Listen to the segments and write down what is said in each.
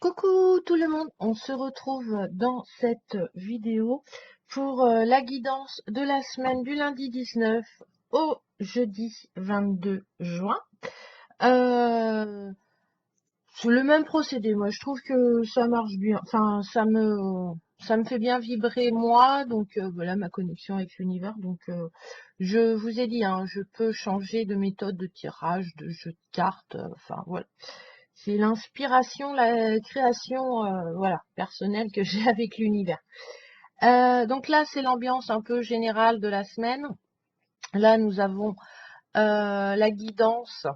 Coucou tout le monde, on se retrouve dans cette vidéo pour la guidance de la semaine du lundi 19 au jeudi 22 juin. C'est le même procédé, moi je trouve que ça marche bien, enfin ça me fait bien vibrer moi, donc voilà ma connexion avec l'univers. Donc je vous ai dit, hein, je peux changer de méthode de tirage, de jeu de cartes, enfin voilà. C'est l'inspiration, la création, voilà, personnelle que j'ai avec l'univers. Donc là, c'est l'ambiance un peu générale de la semaine. Là, nous avons la guidance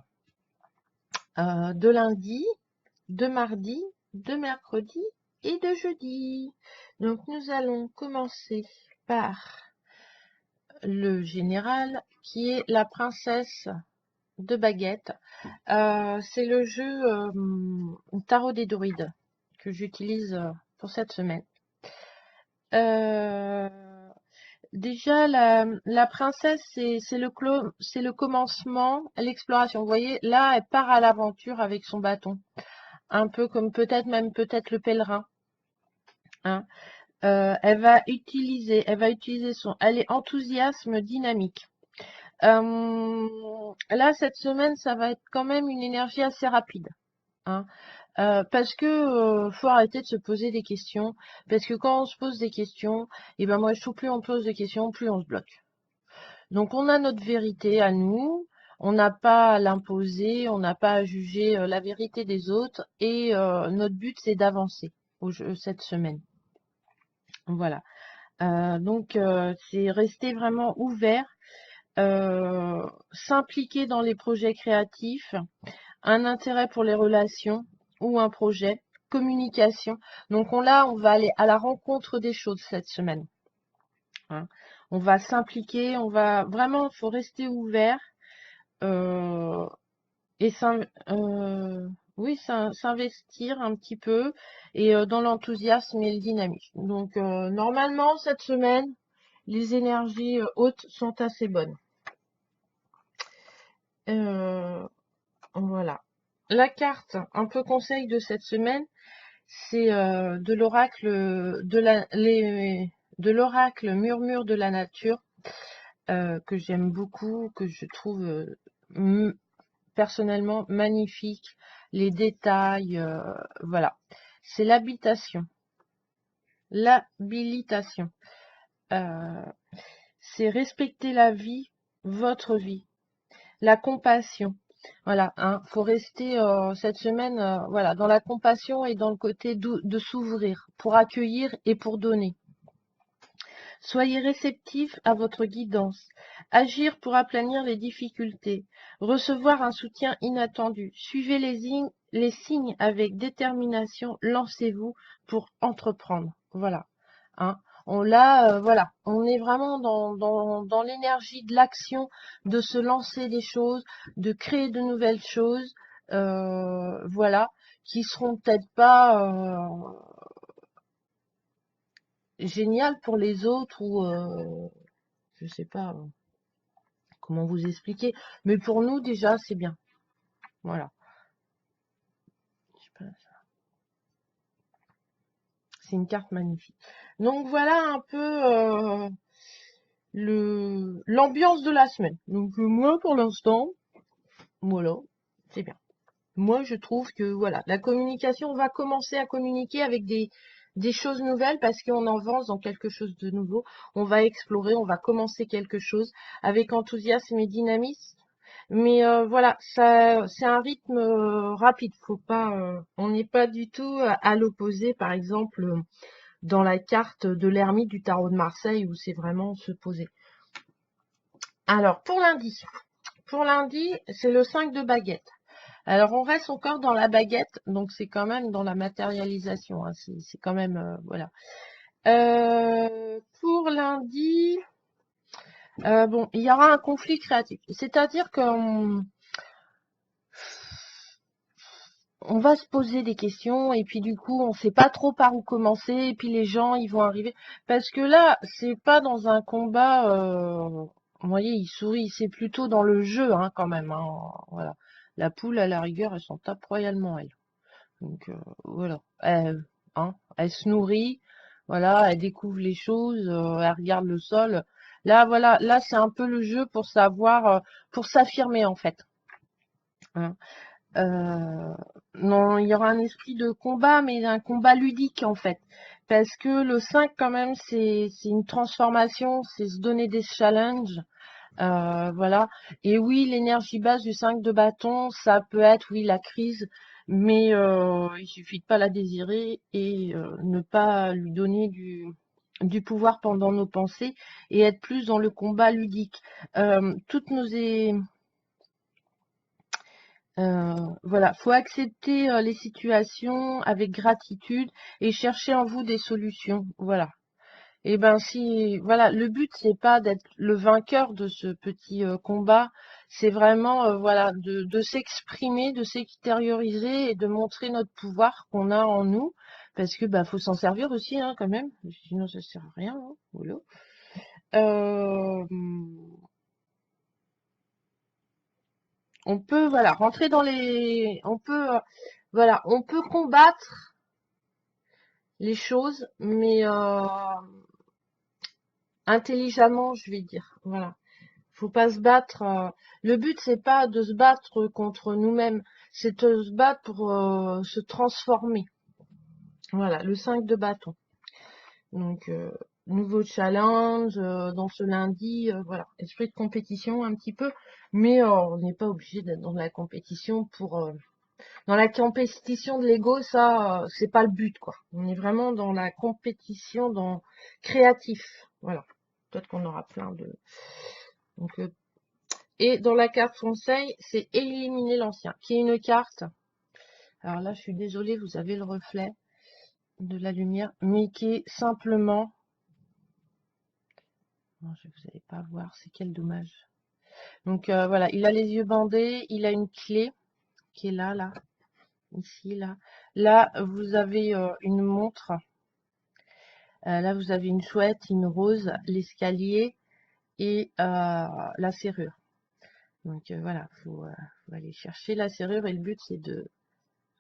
de lundi, de mardi, de mercredi et de jeudi. Donc, nous allons commencer par le général, qui est la princesse de baguette. C'est le jeu Tarot des druides que j'utilise pour cette semaine. Déjà, la princesse, c'est le commencement, l'exploration. Vous voyez, là, elle part à l'aventure avec son bâton. Un peu comme peut-être le pèlerin. Hein. Elle va utiliser elle est enthousiasme dynamique. Là, cette semaine, ça va être quand même une énergie assez rapide. Hein. Parce que faut arrêter de se poser des questions. Parce que quand on se pose des questions, et ben moi je trouve plus on pose des questions, plus on se bloque. Donc on a notre vérité à nous, on n'a pas à l'imposer, on n'a pas à juger la vérité des autres, et notre but c'est d'avancer cette semaine. Voilà. Donc c'est rester vraiment ouvert, s'impliquer dans les projets créatifs, un intérêt pour les relations ou un projet, communication. Donc là, on va aller à la rencontre des choses cette semaine. Hein. On va s'impliquer, on va vraiment, faut rester ouvert et oui, s'investir un petit peu et dans l'enthousiasme et le dynamisme. Donc normalement, cette semaine, les énergies hautes sont assez bonnes. Voilà. La carte, un peu conseil de cette semaine, c'est de l'oracle Murmure de la nature, que j'aime beaucoup, que je trouve personnellement magnifique. Les détails, voilà. C'est l'habitation. L'habilitation. C'est respecter la vie, votre vie. La compassion. Voilà, hein, faut rester cette semaine, voilà, dans la compassion et dans le côté de s'ouvrir pour accueillir et pour donner. Soyez réceptif à votre guidance. Agir pour aplanir les difficultés. Recevoir un soutien inattendu. Suivez les signes avec détermination. Lancez-vous pour entreprendre. Voilà. Hein. Voilà, on est vraiment dans l'énergie de l'action, de se lancer des choses, de créer de nouvelles choses, voilà, qui seront peut-être pas géniales pour les autres ou je sais pas comment vous expliquer, mais pour nous déjà c'est bien. Voilà. C'est une carte magnifique. Donc voilà un peu l'ambiance de la semaine. Donc moi pour l'instant, voilà, c'est bien. Moi je trouve que voilà, la communication, on va commencer à communiquer avec des choses nouvelles parce qu'on avance dans quelque chose de nouveau. On va explorer, on va commencer quelque chose avec enthousiasme et dynamisme. Mais voilà, ça, c'est un rythme rapide. Faut pas, on n'est pas du tout à l'opposé, par exemple, dans la carte de l'ermite du tarot de Marseille où c'est vraiment se poser. Alors, pour lundi, c'est le 5 de baguette. Alors, on reste encore dans la baguette, donc c'est quand même dans la matérialisation. Hein, c'est quand même, voilà. Pour lundi, bon, il y aura un conflit créatif. C'est-à-dire qu'on on va se poser des questions et puis du coup on sait pas trop par où commencer et puis les gens ils vont arriver parce que là c'est pas dans un combat vous voyez il sourit, c'est plutôt dans le jeu hein, quand même hein, voilà. La poule à la rigueur elle s'en tape royalement elle, Donc voilà. Elle se nourrit, voilà, elle découvre les choses, elle regarde le sol. Là, voilà, là c'est un peu le jeu pour savoir, pour s'affirmer en fait. Hein. Euh, non, il y aura un esprit de combat, mais un combat ludique en fait. Parce que le 5 quand même, c'est une transformation, c'est se donner des challenges. Voilà. Et oui, l'énergie basse du 5 de bâton, ça peut être, oui, la crise, mais il suffit de pas la désirer et ne pas lui donner du pouvoir pendant nos pensées et être plus dans le combat ludique. Toutes nos voilà, faut accepter les situations avec gratitude et chercher en vous des solutions. Voilà. Et ben si, voilà, le but c'est pas d'être le vainqueur de ce petit combat, c'est vraiment voilà de s'exprimer, de s'extérioriser et de montrer notre pouvoir qu'on a en nous, parce que bah faut s'en servir aussi hein, quand même, sinon ça sert à rien. Hein, voilà. Euh, on peut voilà rentrer dans les, on peut voilà, on peut combattre les choses, mais intelligemment, je vais dire. Voilà. Faut pas se battre. Le but, c'est pas de se battre contre nous-mêmes, c'est de se battre pour se transformer. Voilà, le 5 de bâton. Donc, nouveau challenge dans ce lundi. Voilà, esprit de compétition un petit peu, mais on n'est pas obligé d'être dans la compétition pour. Dans la compétition de l'ego, ça, c'est pas le but, quoi. On est vraiment dans la compétition, dans créatif. Voilà. Peut-être qu'on aura plein de. Donc, et dans la carte conseil, c'est éliminer l'ancien, qui est une carte. Alors là, je suis désolée, vous avez le reflet de la lumière, mais qui est simplement. Non, vous n'allez pas voir, c'est quel dommage. Donc voilà, il a les yeux bandés, il a une clé qui est là, là, ici, là. Là, vous avez une montre. Là, vous avez une chouette, une rose, l'escalier et la serrure. Donc voilà, faut aller chercher la serrure et le but c'est de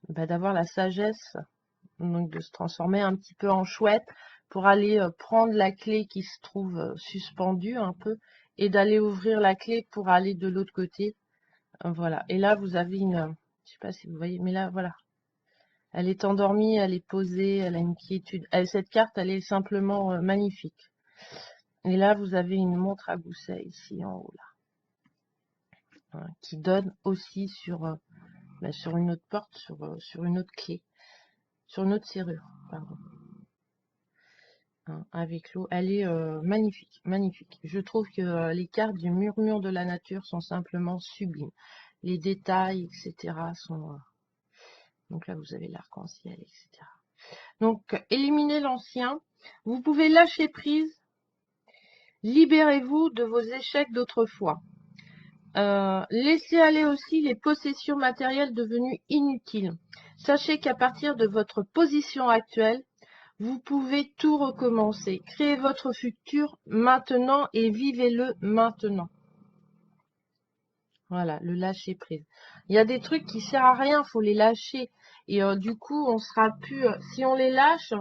d'avoir la sagesse, donc de se transformer un petit peu en chouette pour aller prendre la clé qui se trouve suspendue un peu et d'aller ouvrir la clé pour aller de l'autre côté. Voilà. Et là, vous avez une, je sais pas si vous voyez, mais là, voilà. Elle est endormie, elle est posée, elle a une quiétude. Cette carte, elle est simplement magnifique. Et là, vous avez une montre à gousset ici en haut, là, hein, qui donne aussi sur une autre porte, sur une autre clé, sur une autre serrure, pardon. Hein, avec l'eau, elle est magnifique, magnifique. Je trouve que les cartes du murmure de la nature sont simplement sublimes. Les détails, etc. sont... donc là, vous avez l'arc-en-ciel, etc. Donc, éliminez l'ancien. Vous pouvez lâcher prise. Libérez-vous de vos échecs d'autrefois. Laissez aller aussi les possessions matérielles devenues inutiles. Sachez qu'à partir de votre position actuelle, vous pouvez tout recommencer. Créez votre futur maintenant et vivez-le maintenant. Voilà, le lâcher prise. Il y a des trucs qui servent à rien, faut les lâcher. Et du coup, on sera plus. Si on les lâche,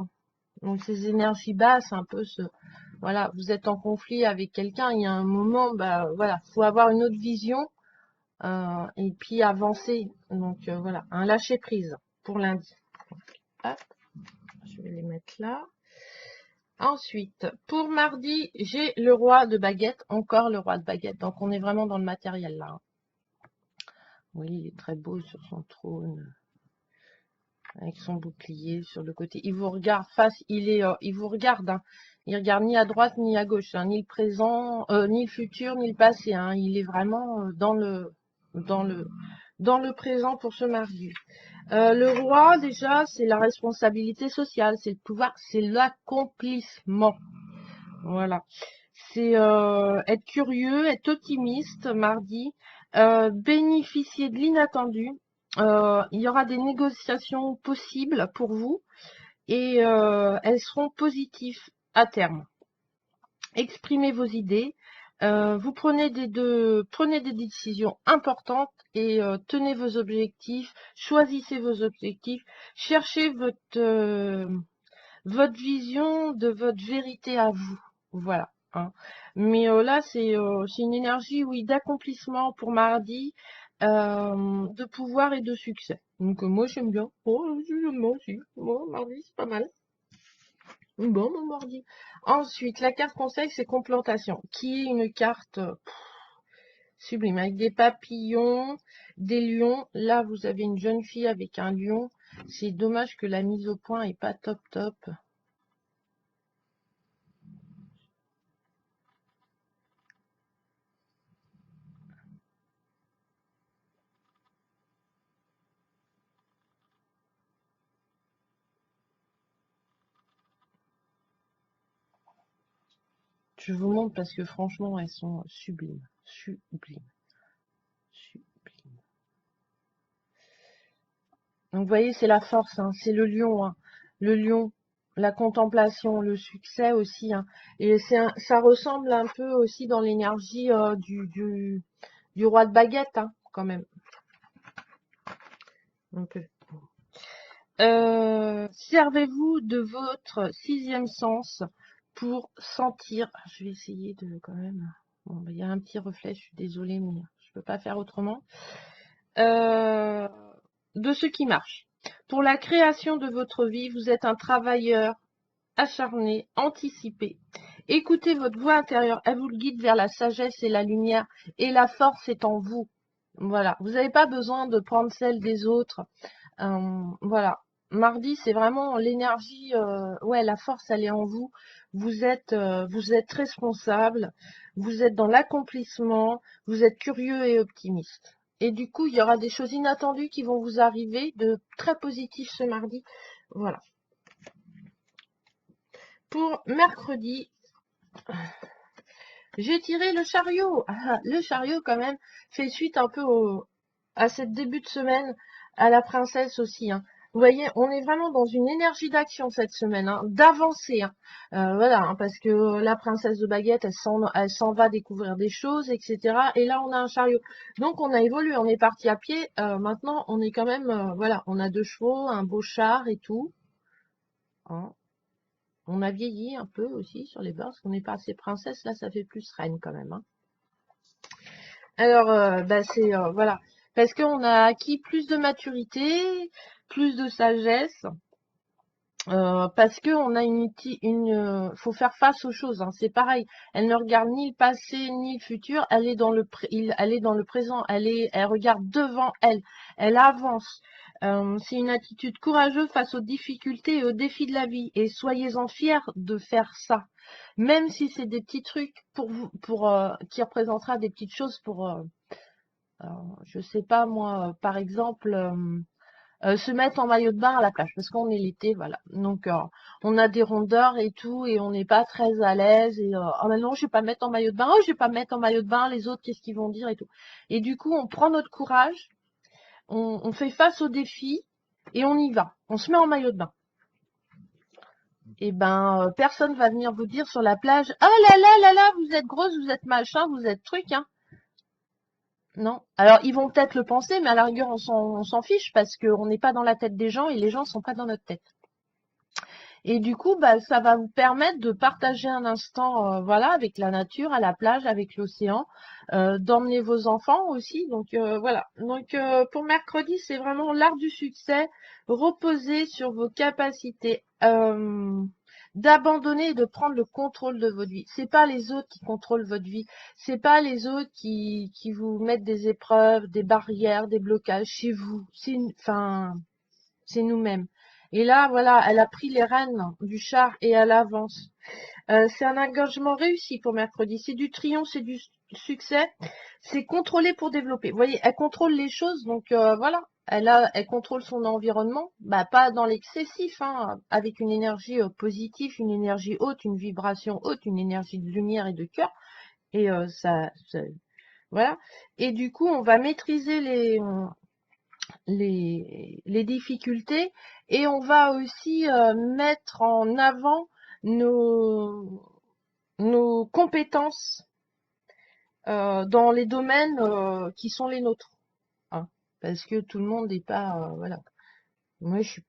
donc ces énergies basses, un peu voilà, vous êtes en conflit avec quelqu'un, il y a un moment, bah voilà, faut avoir une autre vision et puis avancer. Donc voilà, un lâcher prise pour lundi. Hop, je vais les mettre là. Ensuite, pour mardi, j'ai le roi de baguette, encore le roi de baguette. Donc on est vraiment dans le matériel là. Hein. Oui, il est très beau sur son trône, avec son bouclier sur le côté. Il vous regarde face, il vous regarde. Hein. Il regarde ni à droite ni à gauche, hein, ni le présent, ni le futur, ni le passé. Hein. Il est vraiment dans le présent pour ce mardi. Le roi, déjà, c'est la responsabilité sociale, c'est le pouvoir, c'est l'accomplissement. Voilà. C'est être curieux, être optimiste mardi, bénéficier de l'inattendu. Il y aura des négociations possibles pour vous et elles seront positives à terme. Exprimez vos idées, Vous prenez des décisions importantes et tenez vos objectifs, choisissez vos objectifs, cherchez votre vision de votre vérité à vous. Voilà. Hein. Mais là, c'est une énergie, oui, d'accomplissement pour mardi, de pouvoir et de succès. Donc moi, j'aime bien. Oh, moi aussi. Moi, mardi, c'est pas mal. Bon, mon mardi. Ensuite, la carte conseil, c'est complantation, qui est une carte sublime, avec des papillons, des lions. Là, vous avez une jeune fille avec un lion. C'est dommage que la mise au point est pas top top. Je vous montre parce que franchement, elles sont sublimes. Sublimes. Sublimes. Donc, vous voyez, c'est la force, hein, c'est le lion. Hein. Le lion, la contemplation, le succès aussi. Hein. Et ça ressemble un peu aussi dans l'énergie du roi de baguette, hein, quand même. Un peu. Servez-vous de votre sixième sens pour sentir. Je vais essayer de quand même. Bon, bah, il y a un petit reflet, je suis désolée, mais je peux pas faire autrement. De ce qui marche. Pour la création de votre vie, vous êtes un travailleur acharné, anticipé. Écoutez votre voix intérieure, elle vous le guide vers la sagesse et la lumière, et la force est en vous. Voilà, vous n'avez pas besoin de prendre celle des autres. Voilà. Mardi, c'est vraiment l'énergie, ouais, la force, elle est en vous. Vous êtes responsable, vous êtes dans l'accomplissement, vous êtes curieux et optimiste. Et du coup, il y aura des choses inattendues qui vont vous arriver, de très positif ce mardi. Voilà. Pour mercredi, j'ai tiré le chariot. Ah, le chariot, quand même, fait suite un peu à cette début de semaine, à la princesse aussi. Hein. Vous voyez, on est vraiment dans une énergie d'action cette semaine, hein, d'avancer. Hein. Voilà, hein, parce que la princesse de baguette, elle s'en va découvrir des choses, etc. Et là, on a un chariot. Donc, on a évolué, on est parti à pied. Maintenant, on est quand même, voilà, on a 2 chevaux, un beau char et tout. Hein. On a vieilli un peu aussi sur les bords, parce qu'on n'est pas assez princesse, là, ça fait plus reine quand même. Hein. Alors, bah, c'est voilà, parce qu'on a acquis plus de maturité, plus de sagesse, parce que on a faut faire face aux choses. Hein, c'est pareil. Elle ne regarde ni le passé ni le futur. Elle est dans elle est dans le présent. Elle regarde devant elle. Elle avance. C'est une attitude courageuse face aux difficultés et aux défis de la vie. Et soyez-en fiers de faire ça, même si c'est des petits trucs pour vous, qui représentera des petites choses pour je sais pas moi, par exemple, se mettre en maillot de bain à la plage, parce qu'on est l'été, voilà. Donc, on a des rondeurs et tout, et on n'est pas très à l'aise, et oh ben non, je vais pas me mettre en maillot de bain, oh, je vais pas me mettre en maillot de bain, les autres, qu'est-ce qu'ils vont dire et tout. Et du coup, on prend notre courage, on fait face aux défis, et on y va. On se met en maillot de bain. Et ben, personne va venir vous dire sur la plage, ah là là là là, vous êtes grosse, vous êtes machin, vous êtes truc, hein. Non. Alors, ils vont peut-être le penser, mais à la rigueur, on s'en fiche parce qu'on n'est pas dans la tête des gens et les gens sont pas dans notre tête. Et du coup, bah, ça va vous permettre de partager un instant, voilà, avec la nature, à la plage, avec l'océan, d'emmener vos enfants aussi. Donc, voilà. Donc, pour mercredi, c'est vraiment l'art du succès. Reposez sur vos capacités. D'abandonner et de prendre le contrôle de votre vie. C'est pas les autres qui contrôlent votre vie. C'est pas les autres qui vous mettent des épreuves, des barrières, des blocages chez vous. Enfin, c'est nous-mêmes. Et là, voilà, elle a pris les rênes du char et elle avance. C'est un engagement réussi pour mercredi. C'est du triomphe, c'est du succès. C'est contrôler pour développer. Vous voyez, elle contrôle les choses, donc voilà. Elle contrôle son environnement, bah pas dans l'excessif, hein, avec une énergie positive, une énergie haute, une vibration haute, une énergie de lumière et de cœur. Et voilà. Et du coup, on va maîtriser les difficultés et on va aussi mettre en avant nos compétences dans les domaines qui sont les nôtres, hein, parce que tout le monde n'est pas, voilà. Moi, je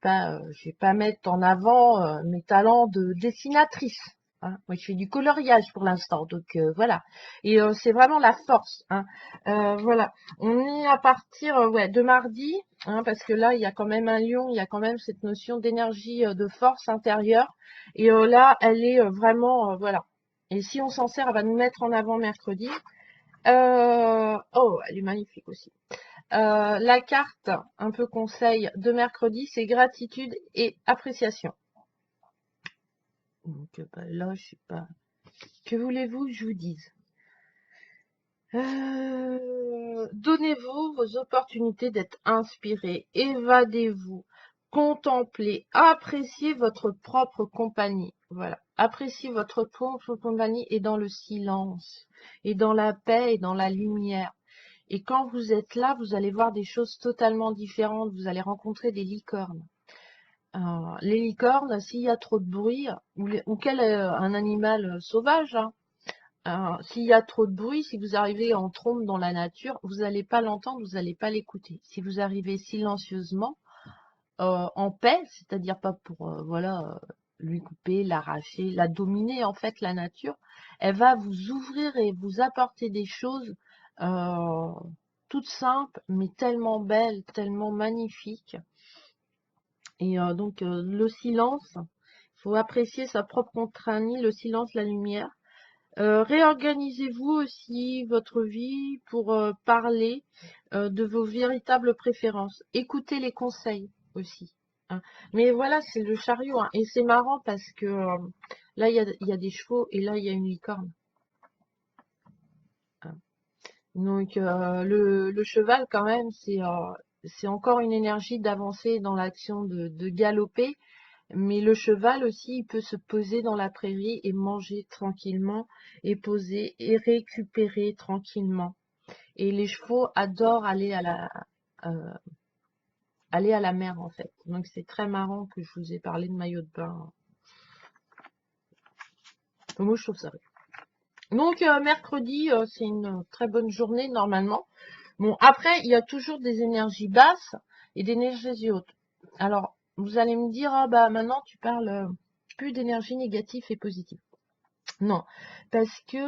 vais pas mettre en avant mes talents de dessinatrice, hein. Moi, je fais du coloriage pour l'instant, donc voilà. Et c'est vraiment la force, hein. Voilà. On est à partir, ouais, de mardi, hein, parce que là, il y a quand même un lion, il y a quand même cette notion d'énergie, de force intérieure. Et là, elle est vraiment, voilà. Et si on s'en sert, elle va nous mettre en avant mercredi. Oh, elle est magnifique aussi. La carte, un peu conseil de mercredi, c'est gratitude et appréciation. Donc bah, là, je sais pas. Que voulez-vous que je vous dise? Donnez-vous vos opportunités d'être inspiré, évadez-vous, contemplez, appréciez votre propre compagnie. Voilà, appréciez votre propre compagnie et dans le silence, et dans la paix et dans la lumière. Et quand vous êtes là, vous allez voir des choses totalement différentes. Vous allez rencontrer des licornes. Les licornes, s'il y a trop de bruit, ou quel est un animal sauvage, hein, s'il y a trop de bruit, si vous arrivez en trombe dans la nature, vous n'allez pas l'entendre, vous n'allez pas l'écouter. Si vous arrivez silencieusement, en paix, c'est-à-dire pas pour voilà lui couper, l'arracher, la dominer en fait la nature, elle va vous ouvrir et vous apporter des choses euh, toutes simples, mais tellement belles, tellement magnifiques. Et donc le silence, il faut apprécier sa propre compagnie, le silence, la lumière. Réorganisez-vous aussi votre vie pour parler de vos véritables préférences. Écoutez les conseils aussi, hein. Mais voilà, c'est le chariot, hein. Et c'est marrant parce que là, il y a des chevaux et là, il y a une licorne, hein. Donc, le cheval, quand même, c'est encore une énergie d'avancer dans l'action de galoper. Mais le cheval aussi, il peut se poser dans la prairie et manger tranquillement et poser et récupérer tranquillement. Et les chevaux adorent euh, aller à la mer en fait. Donc c'est très marrant que je vous ai parlé de maillot de bain. Moi je trouve ça. Donc mercredi, c'est une très bonne journée normalement. Bon, après, il y a toujours des énergies basses et des énergies hautes. Alors, vous allez me dire, ah bah maintenant tu parles plus d'énergie négative et positive. Non, parce que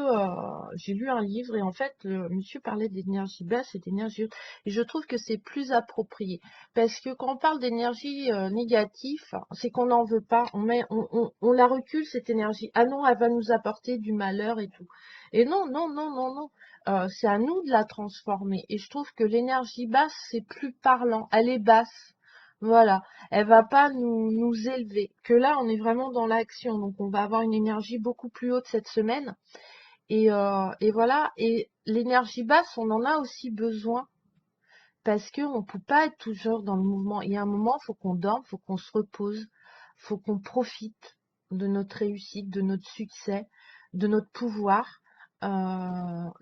j'ai lu un livre et en fait, le monsieur parlait d'énergie basse et d'énergie haute. Et je trouve que c'est plus approprié. Parce que quand on parle d'énergie négative, c'est qu'on n'en veut pas. On la recule, cette énergie. Ah non, elle va nous apporter du malheur et tout. Et non, non, non, non, non. C'est à nous de la transformer. Et je trouve que l'énergie basse, c'est plus parlant. Elle est basse. Voilà, elle va pas nous élever. Que là, on est vraiment dans l'action, donc on va avoir une énergie beaucoup plus haute cette semaine. Et voilà, et l'énergie basse, on en a aussi besoin parce que on peut pas être toujours dans le mouvement. Il y a un moment, il faut qu'on dorme, il faut qu'on se repose, faut qu'on profite de notre réussite, de notre succès, de notre pouvoir,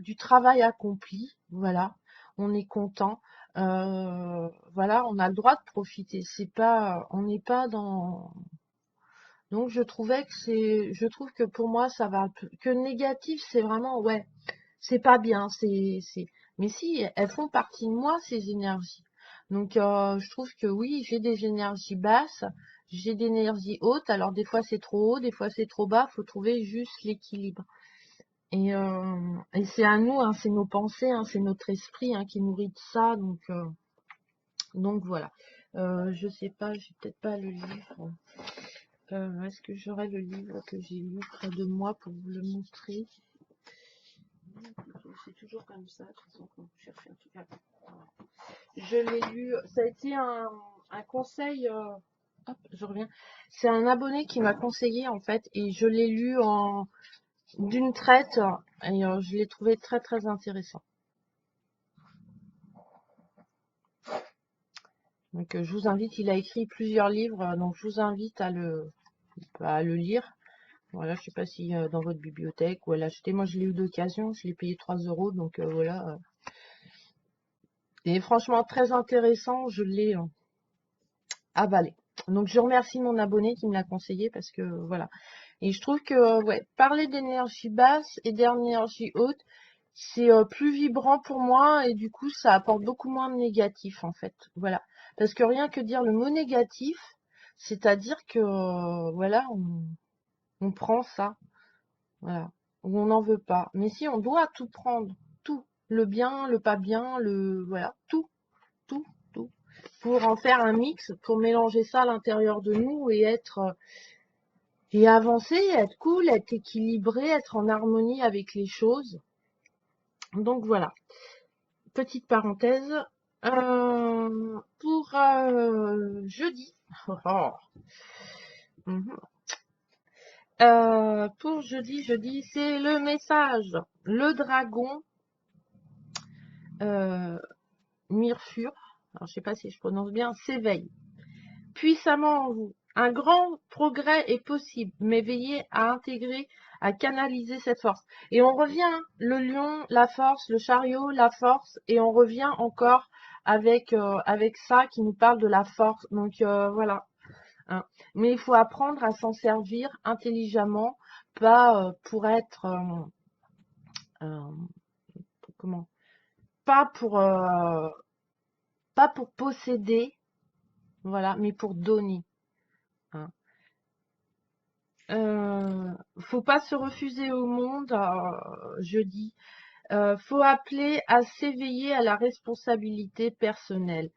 du travail accompli. Voilà, on est content. Voilà, on a le droit de profiter. C'est pas, on n'est pas dans. Donc je trouve que pour moi ça va, que négatif c'est vraiment ouais, c'est pas bien, mais si, elles font partie de moi, ces énergies. Donc, je trouve que oui, j'ai des énergies basses, j'ai des énergies hautes. Alors, des fois, c'est trop haut, des fois, c'est trop bas. Faut trouver juste l'équilibre. Et c'est à nous, hein, c'est nos pensées, hein, c'est notre esprit hein, qui nourrit de ça. Donc voilà. Je sais pas, j'ai peut-être pas le livre. Est-ce que j'aurai le livre que j'ai lu près de moi pour vous le montrer? C'est toujours comme ça, de toute façon, quand vous cherchez un truc à... Je l'ai lu, ça a été un conseil, hop, je reviens. C'est un abonné qui m'a conseillé en fait, et je l'ai lu d'une traite, et je l'ai trouvé très très intéressant. Donc je vous invite, il a écrit plusieurs livres, donc je vous invite à le lire. Voilà, je sais pas si dans votre bibliothèque ou à l'acheter. Moi je l'ai eu d'occasion, je l'ai payé 3 €, donc voilà. Et franchement très intéressant, je l'ai avalé. Donc je remercie mon abonné qui me l'a conseillé parce que voilà. Et je trouve que ouais, parler d'énergie basse et d'énergie haute, c'est plus vibrant pour moi et du coup, ça apporte beaucoup moins de négatif en fait. Voilà. Parce que rien que dire le mot négatif, c'est-à-dire que voilà, on prend ça, voilà, ou on n'en veut pas. Mais si on doit tout prendre, tout, le bien, le pas bien, le voilà, tout, tout, pour en faire un mix, pour mélanger ça à l'intérieur de nous et être et avancer, être cool, être équilibré, être en harmonie avec les choses. Donc voilà. Petite parenthèse. Pour jeudi. Mhm. Pour jeudi, c'est le message. Le dragon euh, Myrfure, alors je sais pas si je prononce bien, s'éveille puissamment en vous. Un grand progrès est possible, mais veillez à intégrer, à canaliser cette force. Et on revient, le lion, la force, le chariot, la force, et on revient encore avec ça qui nous parle de la force. Donc voilà. Hein. Mais il faut apprendre à s'en servir intelligemment, pas pour être euh, comment? Pas pour pas pour posséder, voilà, mais pour donner. Hein. Faut pas se refuser au monde, je dis. Faut appeler à s'éveiller à la responsabilité personnelle.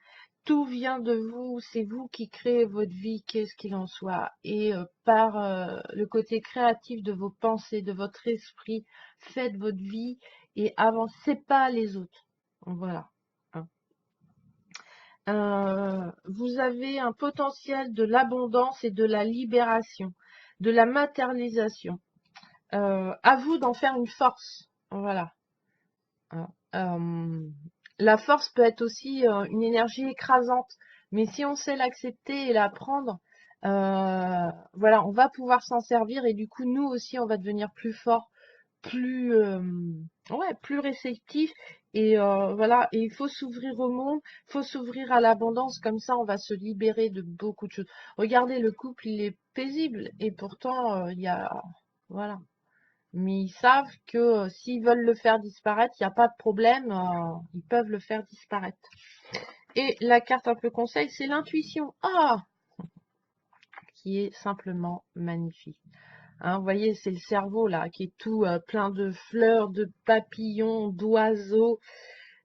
Tout vient de vous, c'est vous qui créez votre vie, qu'est-ce qu'il en soit. Et par le côté créatif de vos pensées, de votre esprit, faites votre vie et avancez pas les autres. Voilà. Hein. Vous avez un potentiel de l'abondance et de la libération, de la matérialisation. À vous d'en faire une force. Voilà. Hein. La force peut être aussi une énergie écrasante, mais si on sait l'accepter et la prendre, voilà, on va pouvoir s'en servir et du coup, nous aussi, on va devenir plus fort, plus, ouais, plus réceptif. Et voilà, et il faut s'ouvrir au monde, il faut s'ouvrir à l'abondance, comme ça, on va se libérer de beaucoup de choses. Regardez, le couple, il est paisible et pourtant, il y a, voilà. Mais ils savent que s'ils veulent le faire disparaître, il n'y a pas de problème, ils peuvent le faire disparaître. Et la carte un peu conseil, c'est l'intuition. Ah, qui est simplement magnifique. Hein, vous voyez, c'est le cerveau là, qui est tout plein de fleurs, de papillons, d'oiseaux,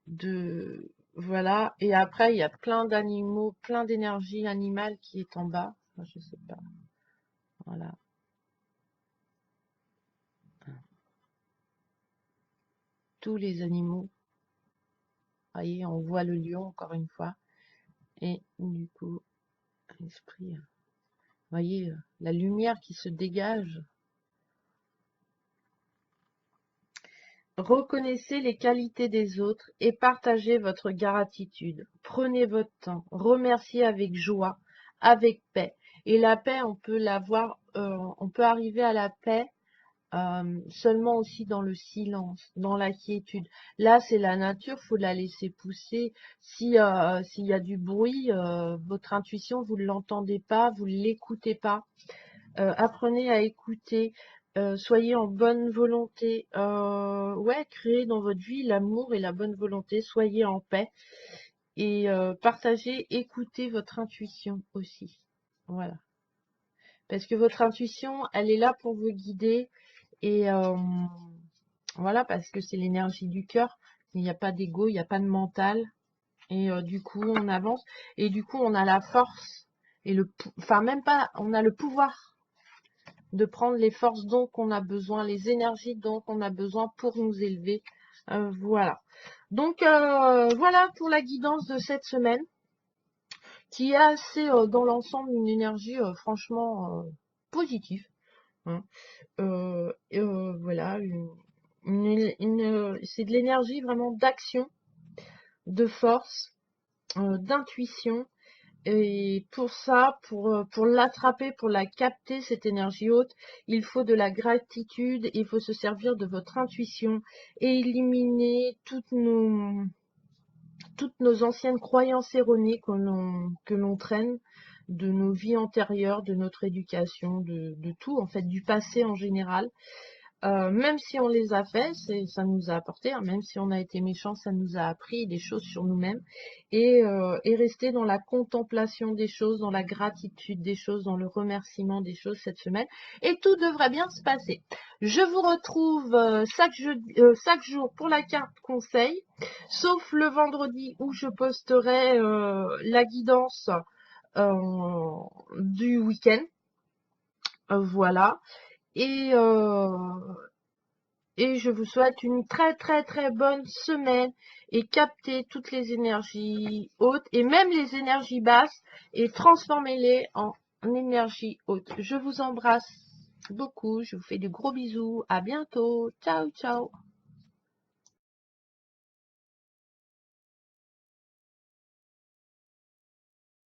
de voilà. Et après, il y a plein d'animaux, plein d'énergie animale qui est en bas. Moi, je sais pas. Voilà. Tous les animaux. Vous voyez, on voit le lion encore une fois. Et du coup, l'esprit. Vous voyez, la lumière qui se dégage. Reconnaissez les qualités des autres et partagez votre gratitude. Prenez votre temps. Remerciez avec joie, avec paix. Et la paix, on peut l'avoir, on peut arriver à la paix seulement aussi dans le silence, dans la quiétude. Là, c'est la nature, faut la laisser pousser. Si s'il y a du bruit, votre intuition, vous ne l'entendez pas, vous ne l'écoutez pas. Apprenez à écouter, soyez en bonne volonté. Ouais, créez dans votre vie l'amour et la bonne volonté, soyez en paix et partagez, écoutez votre intuition aussi. Voilà. Parce que votre intuition, elle est là pour vous guider et voilà, parce que c'est l'énergie du cœur. Il n'y a pas d'ego, il n'y a pas de mental. Et du coup, on avance. Et du coup, on a la force et enfin même pas, on a le pouvoir de prendre les forces dont on a besoin, les énergies dont on a besoin pour nous élever. Voilà. Donc voilà pour la guidance de cette semaine, qui est assez dans l'ensemble une énergie franchement positive. Hein. Voilà, c'est de l'énergie vraiment d'action, de force, d'intuition. Et pour ça, pour l'attraper, pour la capter, cette énergie haute, il faut de la gratitude, il faut se servir de votre intuition et éliminer toutes nos anciennes croyances erronées que l'on traîne de nos vies antérieures, de notre éducation, de tout, en fait, du passé en général. Même si on les a fait, ça nous a apporté, hein, même si on a été méchant, ça nous a appris des choses sur nous-mêmes et rester dans la contemplation des choses, dans la gratitude des choses, dans le remerciement des choses cette semaine et tout devrait bien se passer. Je vous retrouve chaque jour pour la carte conseil, sauf le vendredi où je posterai la guidance euh, du week-end. Voilà. Et, euh, et je vous souhaite une très très très bonne semaine et captez toutes les énergies hautes et même les énergies basses et transformez-les en énergie haute. Je vous embrasse beaucoup, je vous fais de gros bisous, à bientôt, ciao ciao.